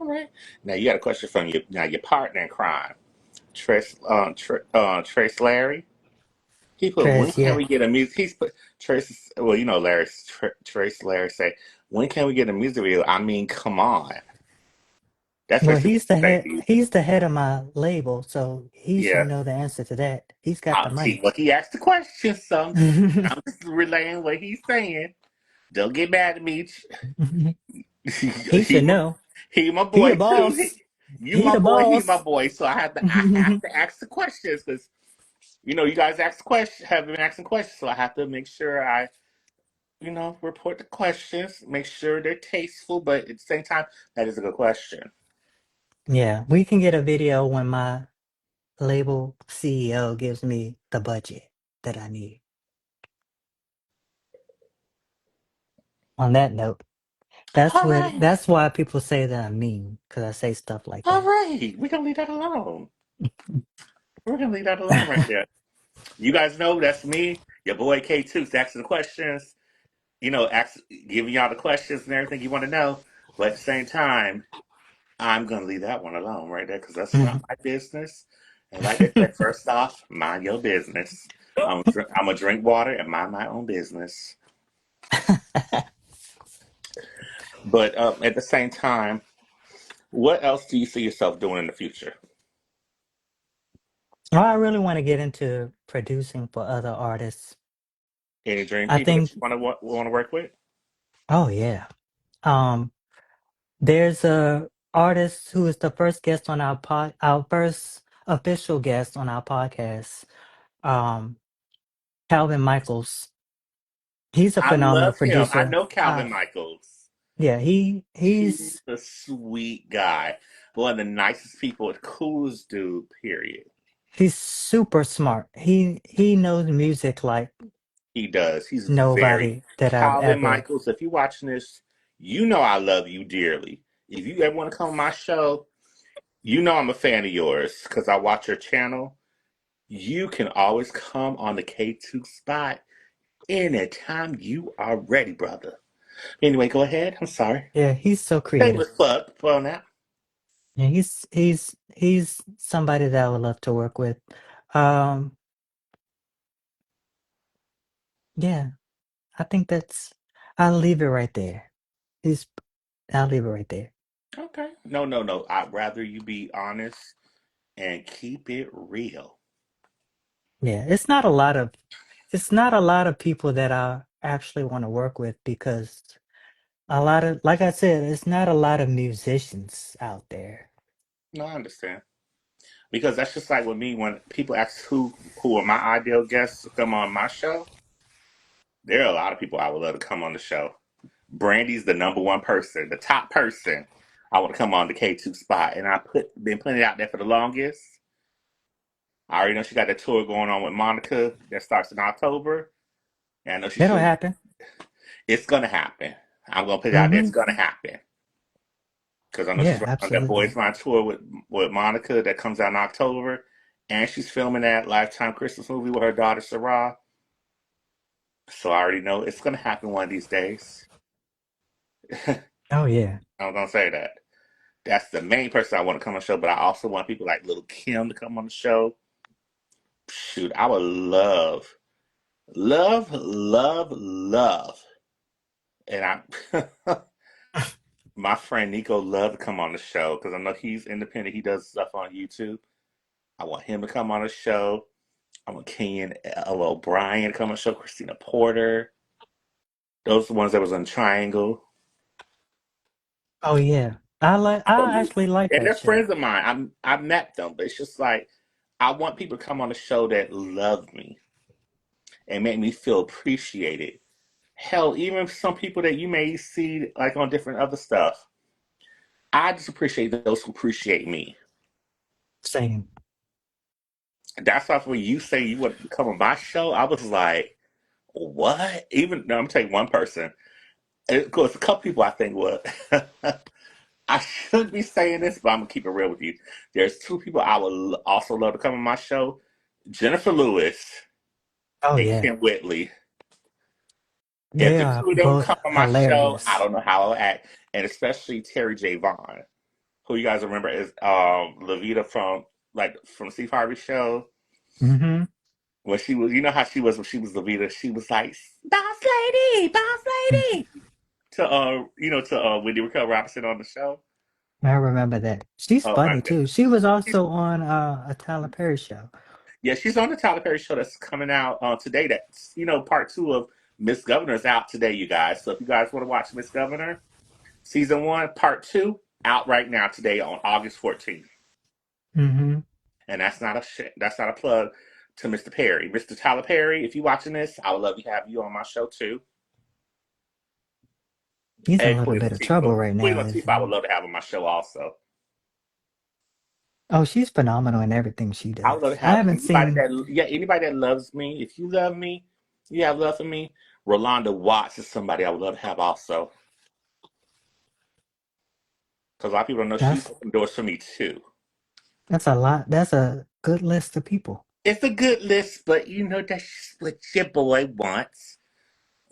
All right. Now you got a question from your partner in crime, Trace Larry. He put, when Tres, can yeah. we get a music? He's put Trace. Well, you know, Trace Larry say, when can we get a music video? I mean, come on. That's Well, basically what he's saying. he's the head of my label, so he should Yeah. know the answer to that. He's got the I'll see money. what he asked the question, so I'm just relaying what he's saying. Don't get mad at me. He he, should know. he my He the boy too. boss. You He my the boy, he my boss. boy. So I have to ask the questions because you guys ask questions, have been asking questions. So I have to make sure I report the questions, make sure they're tasteful, but at the same time, that is a good question. Yeah, we can get a video when my label CEO gives me the budget that I need. On that note, All right, that's why people say that I'm mean, because I say stuff like all that. right. We're gonna leave that alone. We're gonna leave that alone right there. You guys know that's me, your boy KTookes, asking the questions. Giving y'all the questions and everything you want to know. But at the same time, I'm going to leave that one alone right there because that's not my business. And like I said, first off, mind your business. I'm gonna drink water and mind my own business. But at the same time, what else do you see yourself doing in the future? Well, I really want to get into producing for other artists. Any dream I people that think, you want to work with? oh yeah. Um, there's a artist who is the first guest on our first official guest on our podcast. Um, Calvin Michaels. He's a I phenomenal love him. I producer. know Calvin Michaels. Yeah, He's he's a sweet guy. One of the nicest people, the coolest dude, period. he's super smart. He knows music like He does. He's very nobody that I've Calvin ever. Michaels. If you're watching this, you know I love you dearly. If you ever want to come on my show, you know I'm a fan of yours because I watch your channel You can always come on the K2 spot anytime you are ready, brother. Anyway, go ahead. I'm sorry. Yeah, he's so creative. Shameless plug for that. Yeah, he's somebody that I would love to work with. Um, yeah, I think that's I'll leave it right there. He's I'll leave it right there. Okay. No, no, no. I'd rather you be honest and keep it real. Yeah, it's not a lot of people that I actually want to work with because a lot of like I said, it's not a lot of musicians out there. No, I understand. Because that's just like with me when people ask who are my ideal guests to come on my show. There are a lot of people I would love to come on the show. Brandy's the number one person, the top person. I want to come on the K2 spot, and been putting it out there for the longest. I already know she got that tour going on with Monica that starts in October, and I know she's It'll feeling happen. it's gonna happen. I'm gonna put it out there. It's Hmm. gonna happen because I know she's Yeah, running on that absolutely. Boys Line tour with Monica that comes out in October, and she's filming that Lifetime Christmas movie with her daughter Sarah. So I already know it's gonna happen one of these days. Oh yeah. I'm gonna say that. That's the main person I want to come on the show, but I also want people like Little Kim to come on the show. Shoot, I would love, and I, my friend Nico love to come on the show because I know he's independent. He does stuff on YouTube. I want him to come on the show. I want Kenyon L. O'Brien to come on the show. Christina Porter. Those are the ones that was on Triangle. Oh yeah. I actually like And that they're show. friends of mine. I've met them, but it's just like I want people to come on the show that love me and make me feel appreciated. Hell, even some people that you may see like on different other stuff. I just appreciate those who appreciate me. Same. That's why when you say you want to come on my show, I was like, what? Even no, I'm telling you one person. And of course, a couple people I think would. I should be saying this, but I'm gonna keep it real with you. There's two people I would also love to come on my show: Jennifer Lewis Oh and yeah. Kim Whitley. If They the are two of them both come on my show, I hilarious. don't know how I'll act. And especially Terry J. Vaughn, who you guys remember is Levita from Steve Harvey's show. Hmm. When she was, you know how she was when she was Levita, she was like, boss lady, to Wendy Raquel Robinson on the show. I remember that. She's Oh my funny too. goodness. She was also on a Tyler Perry show. Yeah, she's on the Tyler Perry show that's coming out today. That's part two of Miss Governor is out today, you guys. So if you guys want to watch Miss Governor, season one, part two, out right now today on August 14th. Hmm. And that's not a plug to Mr. Perry. Mr. Tyler Perry, if you're watching this, I would love to have you on my show too. He's in a And little Queen bit of trouble Latifah. right Queen now, Latifah, I isn't would he? love to have on my show also. Oh, she's phenomenal in everything she I would love does. to I have haven't seen. anybody that loves me. If you love me, you have love for me. Rolanda Watts is somebody I would love to have also. Because a lot of people don't know she's That's opened doors for me too. that's a lot. That's a good list of people. It's a good list, but that's just what your boy wants.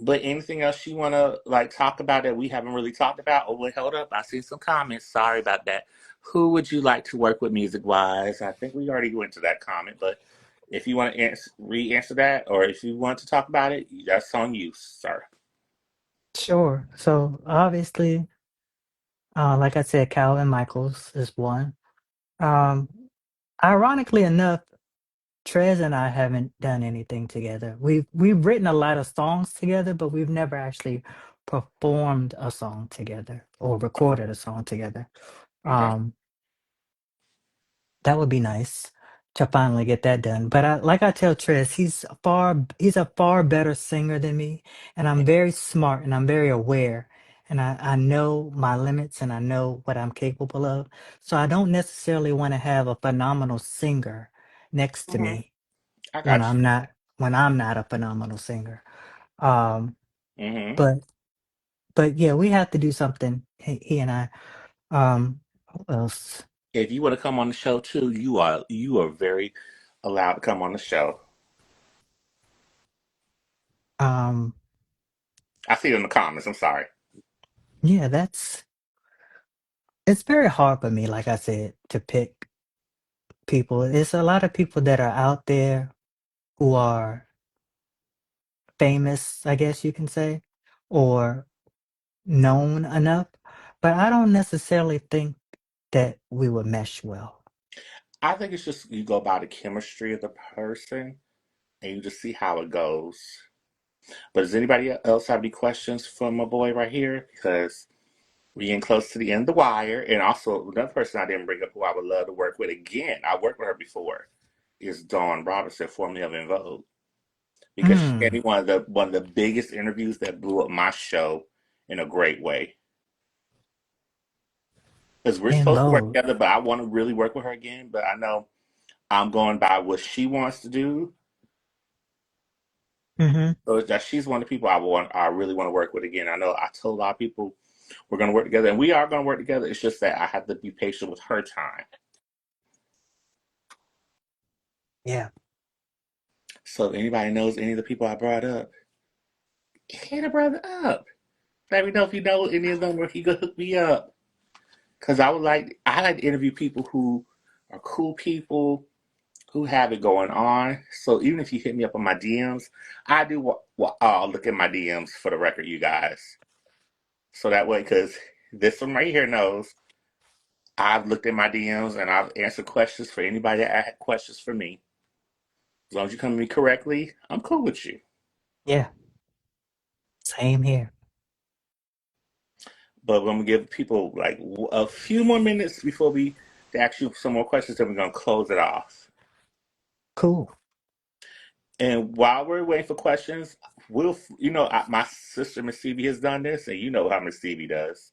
But anything else you want to like talk about that we haven't really talked about? Oh, wait, hold up. I see some comments. Sorry about that. Who would you like to work with music wise? I think we already went to that comment, but if you want to re-answer that, or if you want to talk about it, that's on you, sir. Sure. So obviously, like I said, Calvin Michaels is one. Um, Ironically enough, Trez and I haven't done anything together. We've written a lot of songs together, but we've never actually performed a song together or Okay. recorded a song together. Okay. Um, that would be nice to finally get that done. But like I tell Trez, he's a far better singer than me, and I'm very smart and I'm very aware, and I know my limits and I know what I'm capable of. So I don't necessarily want to have a phenomenal singer next to Hmm. me I when got I'm not a phenomenal singer. Um, you. Hmm. but yeah, we have to do something. He and I. Who else? If you want to come on the show too, you are very allowed to come on the show? Um, I see it in the comments. I'm sorry. yeah, it's very hard for me, like I said, to pick people. It's a lot of people that are out there who are famous, I guess you can say, or known enough, but I don't necessarily think that we would mesh well. I think it's just you go by the chemistry of the person and you just see how it goes. But does anybody else have any questions for my boy right here? Because we're getting close to the end of the wire. And also, another person I didn't bring up who I would love to work with again, I worked with her before, is Dawn Robinson, formerly of In Vogue. Because she gave Mm, me one of the biggest interviews that blew up my show in a great way. Because we're in supposed to work vogue. together, but I want to really work with her again. But I know I'm going by what she wants to do. Hmm. So that she's one of the people I really want to work with again. I know I told a lot of people we're going to work together, and we are going to work together. It's just that I have to be patient with her time. Yeah, So if anybody knows any of the people I brought up, hit a brother up. Let me know if you know any of them, or if you could hook me up. Because I like to interview people who are cool people who have it going on. So even if you hit me up on my DMs, I do I'll look at my DMs for the record, you guys. So that way, because this one right here knows I've looked at my DMs and I've answered questions for anybody that had questions for me. As long as you come to me correctly, I'm cool with you. yeah, same here. But we're gonna give people like a few more minutes before we to ask you some more questions, then we're gonna close it off. Cool. And while we're waiting for questions, my sister Miss Stevie has done this, and you know how Miss Stevie does.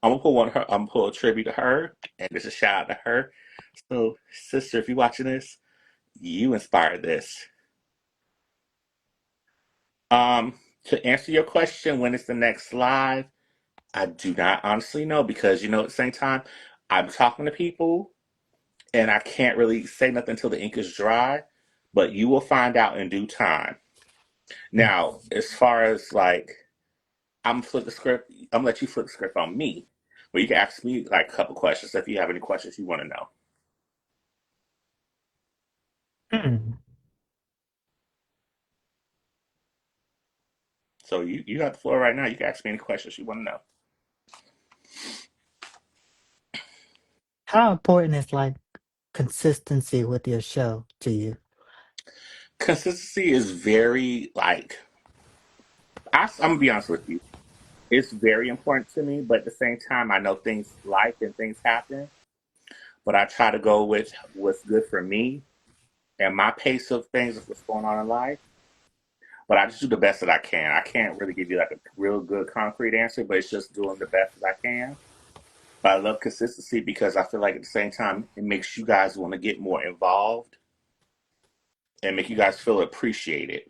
I'm gonna pull a tribute to her, and just a shout out to her. So, sister, if you're watching this, you inspired this. To answer your question, when is the next live? I do not honestly know because at the same time, I'm talking to people and I can't really say nothing until the ink is dry, but you will find out in due time. Mm. Now, as far as like, I'm gonna flip the script, I'm gonna let you flip the script on me, where you can ask me like a couple questions if you have any questions you want to know. Mm. So you got the floor right now. You can ask me any questions you want to know. How important is like consistency with your show to you? Consistency is very like I'm gonna be honest with you. It's very important to me, but at the same time, I know things life and things happen. But I try to go with what's good for me and my pace of things of what's going on in life. But I just do the best that I can. I can't really give you like a real good concrete answer, but it's just doing the best that I can. But I love consistency because I feel like at the same time, it makes you guys want to get more involved and make you guys feel appreciated.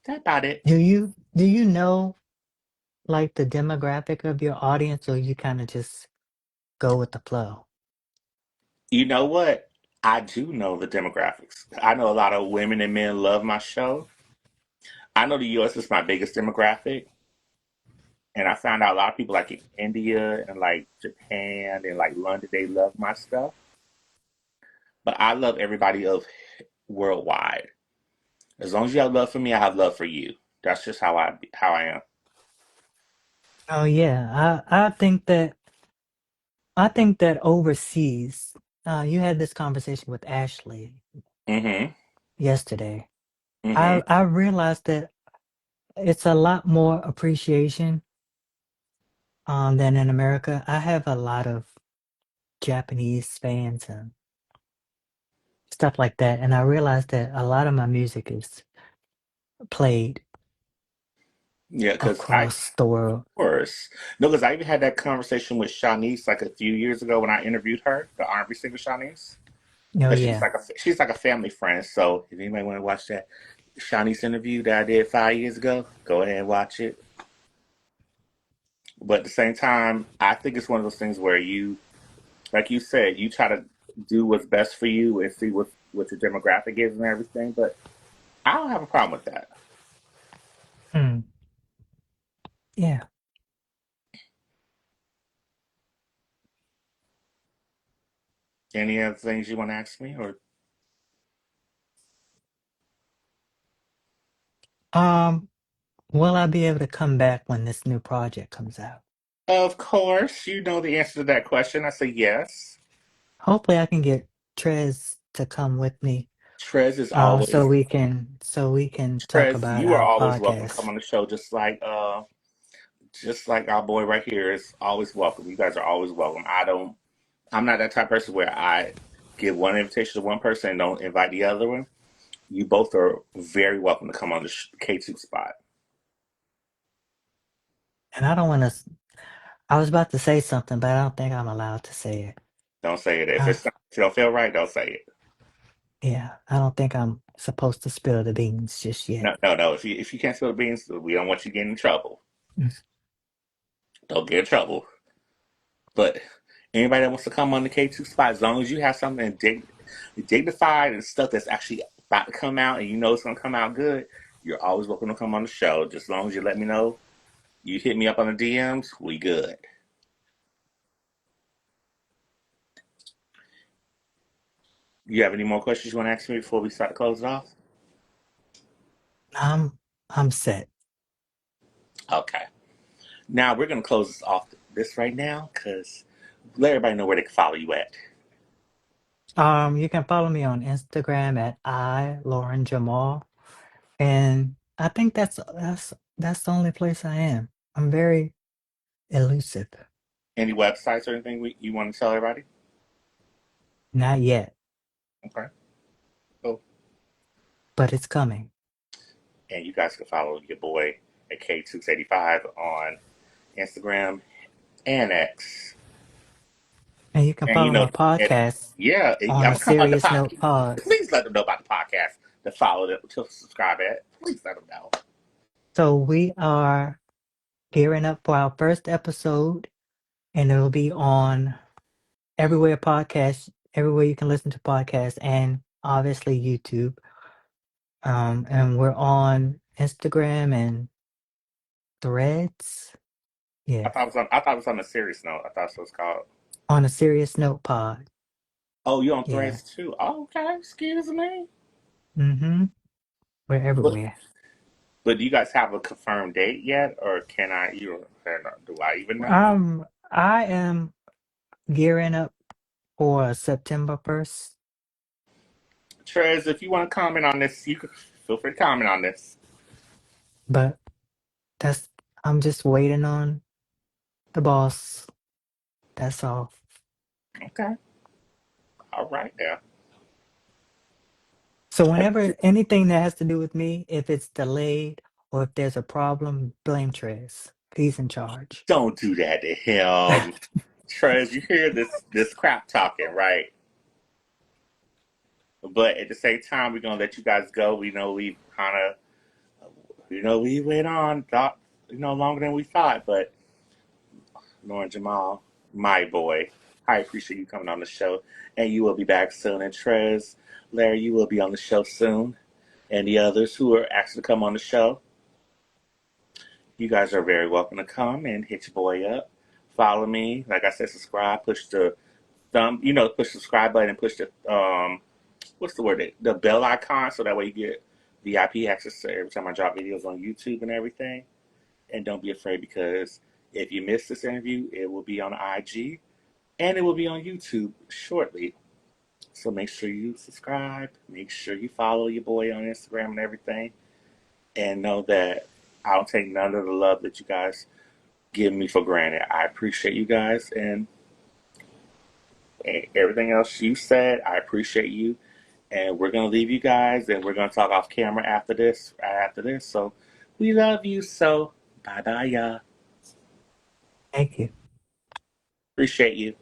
That's about it. Do you know like the demographic of your audience, or you kind of just go with the flow? You know what? I do know the demographics. I know a lot of women and men love my show. I know the US is my biggest demographic. And I found out a lot of people like in India and like Japan and like London, they love my stuff. But I love everybody of worldwide. As long as you have love for me, I have love for you. That's just how I am. Oh yeah, I think that overseas, you had this conversation with Ashley Mm-hmm. yesterday. Mm-hmm. I realized that it's a lot more appreciation than in America. I have a lot of Japanese fans and stuff like that, and I realized that a lot of my music is played Yeah, because I across the world. course. No, because I even had that conversation with Shanice like a few years ago when I interviewed her, the R&B singer Shanice. Oh Because yeah. she's like a family friend. So if anybody want to watch that Shanice interview that I did 5 years ago, go ahead and watch it. But at the same time, I think it's one of those things where like you said, you try to do what's best for you and see what your demographic is and everything. But I don't have a problem with that. Hmm. Yeah. Any other things you want to ask me, or Um, will I be able to come back when this new project comes out? of course, you know the answer to that question. I say yes. Hopefully I can get Trez to come with me. Trez is always So we can talk Trez. about You are our always welcome to come podcast. on the show, just like our boy right here is always welcome. You guys are always welcome. I'm not that type of person where I give one invitation to one person and don't invite the other one. You both are very welcome to come on the K2 spot. And I don't want to, I was about to say something, but I don't think I'm allowed to say it. Don't say it. Uh, If you don't feel right, don't say it. yeah, I don't think I'm supposed to spill the beans just yet. No, no, no. If you can't spill the beans, we don't want you getting in trouble. Mm. Don't get in trouble. But anybody that wants to come on the K2 spot, as long as you have something dignified and stuff that's actually about to come out and you know it's going to come out good, you're always welcome to come on the show. Just as long as you let me know, you hit me up on the DMs, we good. You have any more questions you want to ask me before we start to close it off? I'm, I'm set. Okay. Now we're going to close this right now because let everybody know where they can follow you at. You can follow me on Instagram at Loren Jamal. And I think that's the only place I am. I'm very elusive. Any websites or anything you want to tell everybody? Not yet, Okay. Cool. but it's coming. And you guys can follow your boy at KTookes85 on Instagram and X. And you can And you follow know, my and podcast yeah, I'm on a gonna come on the serious note podcast. pod. Please let them know about the podcast. To follow them, to subscribe at. Please let them know. So we are gearing up for our first episode, and it'll be on everywhere you can listen to podcasts, and obviously YouTube. And we're on Instagram and Threads. Yeah, I thought it was on a serious note. I thought it was called. on a serious note pod. Oh, you on Yeah. Threads too? Oh, okay, excuse me. Mm-hmm. We're But everywhere. do you guys have a confirmed date yet, or can I? You do I even know? I am gearing up for September 1st, Trez, if you want to comment on this, you can feel free to comment on this. but that's I'm just waiting on the boss. That's all. Okay, all right now. So whenever anything that has to do with me, if it's delayed or if there's a problem, blame Trez. He's in charge. Don't do that to him. Trez, you hear this crap talking, right? But at the same time, we're gonna let you guys go. We know we kind of, we went on, thought, longer than we thought. But Loren Jamal, my boy, I appreciate you coming on the show, and you will be back soon. And Trez, Larry, you will be on the show soon, and the others who are asked to come on the show, you guys are very welcome to come and hit your boy up. Follow me, like I said, subscribe, push the push the subscribe button and push the what's the word? The bell icon, so that way you get VIP access to every time I drop videos on YouTube and everything. And don't be afraid because if you miss this interview, it will be on IG and it will be on YouTube shortly. So make sure you subscribe, make sure you follow your boy on Instagram and everything, and know that I don't take none of the love that you guys give me for granted. I appreciate you guys and everything else you said. I appreciate you. And we're gonna leave you guys, and we're gonna talk off camera after this. Right after this, so we love you. So bye bye, y'all. Thank you. Appreciate you.